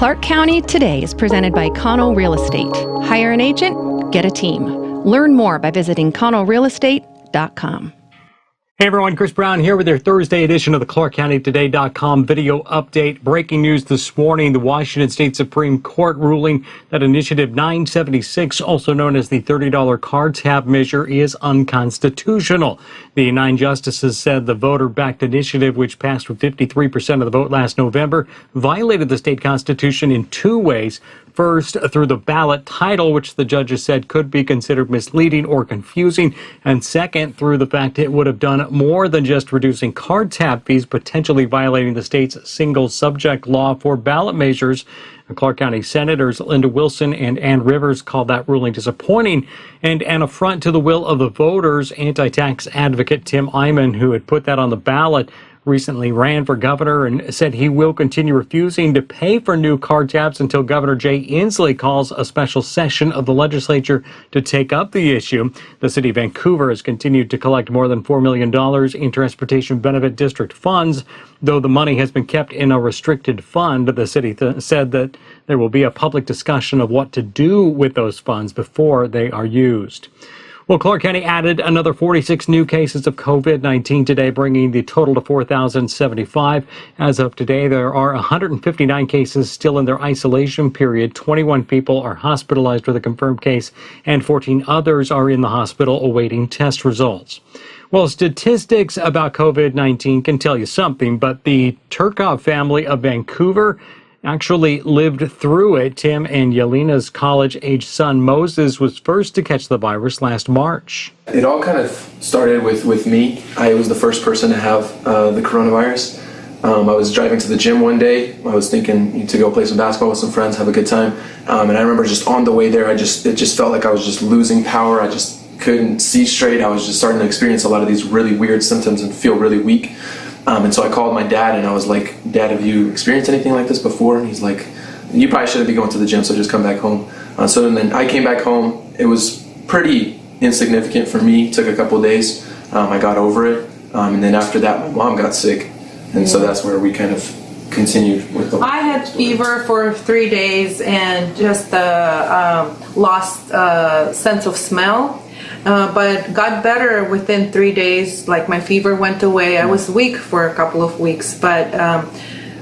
Clark County Today is presented by Cano Real Estate. Hire an agent, get a team. Learn more by visiting canorealestate.com. Hey everyone, Chris Brown here with your Thursday edition of the ClarkCountyToday.com video update. Breaking news this morning, the Washington State Supreme Court ruling that Initiative 976, also known as the $30 car tab measure, is unconstitutional. The 9 justices said the voter-backed initiative, which passed with 53% of the vote last November, violated the state constitution in 2 ways. First, through the ballot title, which the judges said could be considered misleading or confusing. And second, through the fact it would have done more than just reducing card tab fees, potentially violating the state's single subject law for ballot measures. Clark County Senators Linda Wilson and Ann Rivers called that ruling disappointing and an affront to the will of the voters. Anti-tax advocate Tim Eyman, who had put that on the ballot, recently ran for governor and said he will continue refusing to pay for new car tabs until Governor Jay Inslee calls a special session of the legislature to take up the issue. The city of Vancouver has continued to collect more than $4 million in Transportation Benefit District funds, though the money has been kept in a restricted fund. The city said that there will be a public discussion of what to do with those funds before they are used. Well, Clark County added another 46 new cases of COVID-19 today, bringing the total to 4,075. As of today, there are 159 cases still in their isolation period. 21 people are hospitalized with a confirmed case, and 14 others are in the hospital awaiting test results. Well, statistics about COVID-19 can tell you something, but the Turkov family of Vancouver actually lived through it. Tim and Yelena's college-age son Moses was first to catch the virus last March. It all kind of started with me. I was the first person to have the coronavirus. I was driving to the gym one day. I was thinking to go play some basketball with some friends, have a good time. And I remember just on the way there, it just felt like I was just losing power. I just couldn't see straight. I was just starting to experience a lot of these really weird symptoms and feel really weak. And so I called my dad and I was like, Dad, have you experienced anything like this before? And he's like, you probably shouldn't be going to the gym, so just come back home. So then I came back home. It was pretty insignificant for me. It took a couple of days. I got over it. And then after that, my mom got sick. And so that's where we kind of continued with the... I had fever for 3 days and just lost sense of smell. But got better within 3 days. Like my fever went away. I was weak for a couple of weeks, but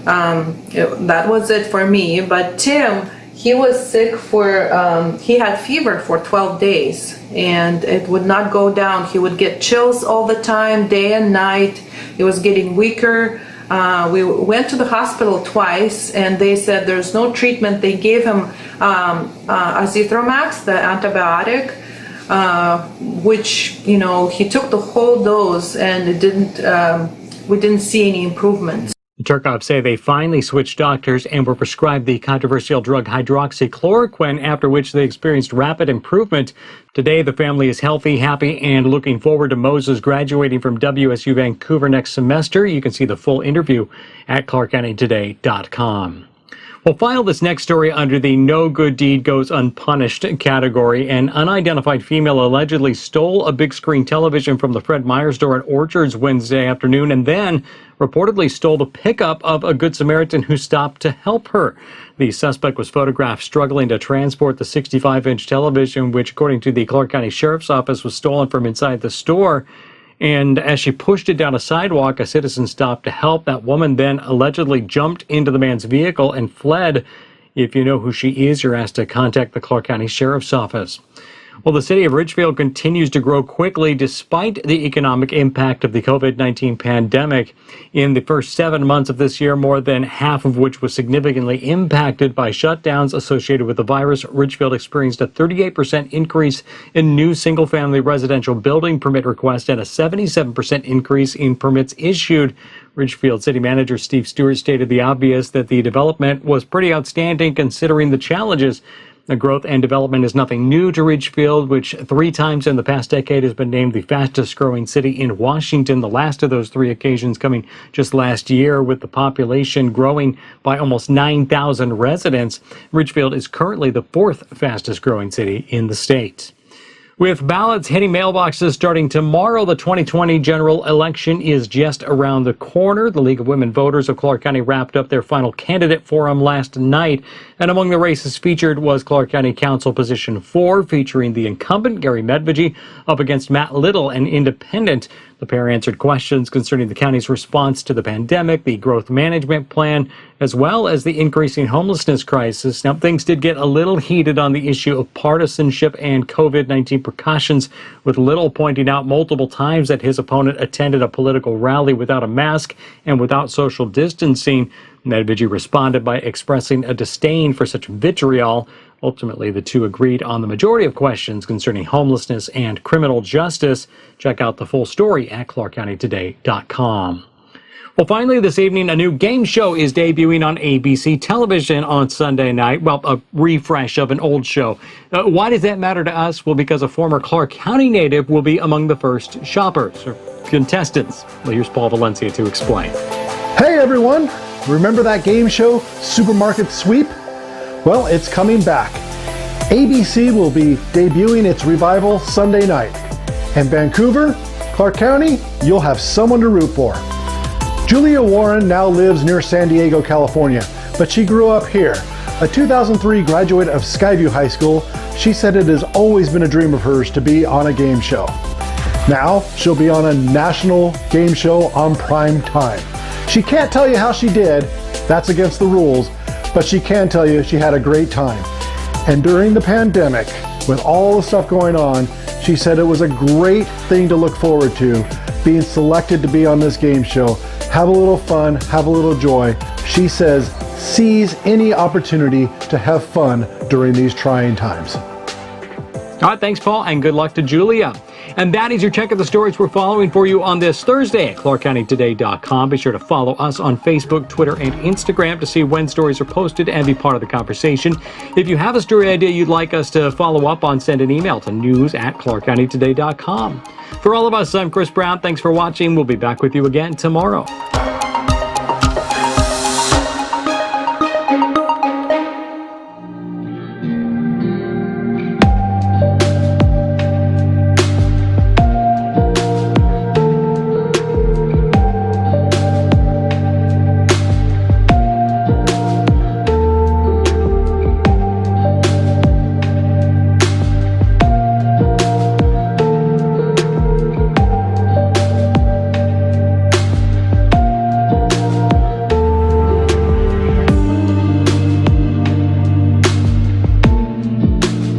that was it for me. But Tim, He was sick he had fever for 12 days and it would not go down. He would get chills all the time, day and night. He was getting weaker. We went to the hospital twice and they said there's no treatment. They gave him azithromycin, the antibiotic, which, he took the whole dose and we didn't see any improvements. The Turcoffs say they finally switched doctors and were prescribed the controversial drug hydroxychloroquine, after which they experienced rapid improvement. Today, the family is healthy, happy, and looking forward to Moses graduating from WSU Vancouver next semester. You can see the full interview at ClarkCountyToday.com. We'll file this next story under the no good deed goes unpunished category. An unidentified female allegedly stole a big screen television from the Fred Meyer store at Orchards Wednesday afternoon and then reportedly stole the pickup of a Good Samaritan who stopped to help her. The suspect was photographed struggling to transport the 65-inch television, which, according to the Clark County Sheriff's Office, was stolen from inside the store. And as she pushed it down a sidewalk, a citizen stopped to help. That woman then allegedly jumped into the man's vehicle and fled. If you know who she is, you're asked to contact the Clark County Sheriff's Office. Well, the city of Ridgefield continues to grow quickly despite the economic impact of the COVID-19 pandemic. In the first 7 months of this year, more than half of which was significantly impacted by shutdowns associated with the virus, Ridgefield experienced a 38% increase in new single-family residential building permit requests and a 77% increase in permits issued. Ridgefield City Manager Steve Stewart stated the obvious, that the development was pretty outstanding considering the challenges. The growth and development is nothing new to Ridgefield, which 3 times in the past decade has been named the fastest growing city in Washington. The last of those 3 occasions coming just last year, with the population growing by almost 9,000 residents. Ridgefield is currently the 4th fastest growing city in the state. With ballots hitting mailboxes starting tomorrow, the 2020 general election is just around the corner. The League of Women Voters of Clark County wrapped up their final candidate forum last night. And among the races featured was Clark County Council Position 4, featuring the incumbent Gary Medvegi up against Matt Little, an independent. The pair answered questions concerning the county's response to the pandemic, the growth management plan, as well as the increasing homelessness crisis. Now, things did get a little heated on the issue of partisanship and COVID-19 precautions, with Little pointing out multiple times that his opponent attended a political rally without a mask and without social distancing. Medvegi responded by expressing a disdain for such vitriol. Ultimately, the two agreed on the majority of questions concerning homelessness and criminal justice. Check out the full story at ClarkCountyToday.com. Well, finally this evening, a new game show is debuting on ABC television on Sunday night. Well, a refresh of an old show. Why does that matter to us? Well, because a former Clark County native will be among the first shoppers or contestants. Well, here's Paul Valencia to explain. Hey, everyone. Remember that game show, Supermarket Sweep? Well, it's coming back. ABC will be debuting its revival Sunday night. In Vancouver, Clark County, you'll have someone to root for. Julia Warren now lives near San Diego, California, but she grew up here. A 2003 graduate of Skyview High School, she said it has always been a dream of hers to be on a game show. Now, she'll be on a national game show on prime time. She can't tell you how she did, that's against the rules, but she can tell you she had a great time. And during the pandemic, with all the stuff going on, she said it was a great thing to look forward to, being selected to be on this game show. Have a little fun, have a little joy. She says, seize any opportunity to have fun during these trying times. All right, thanks, Paul, and good luck to Julia. And that is your check of the stories we're following for you on this Thursday at ClarkCountyToday.com. Be sure to follow us on Facebook, Twitter, and Instagram to see when stories are posted and be part of the conversation. If you have a story idea you'd like us to follow up on, send an email to news@ClarkCountyToday.com. For all of us, I'm Chris Brown. Thanks for watching. We'll be back with you again tomorrow.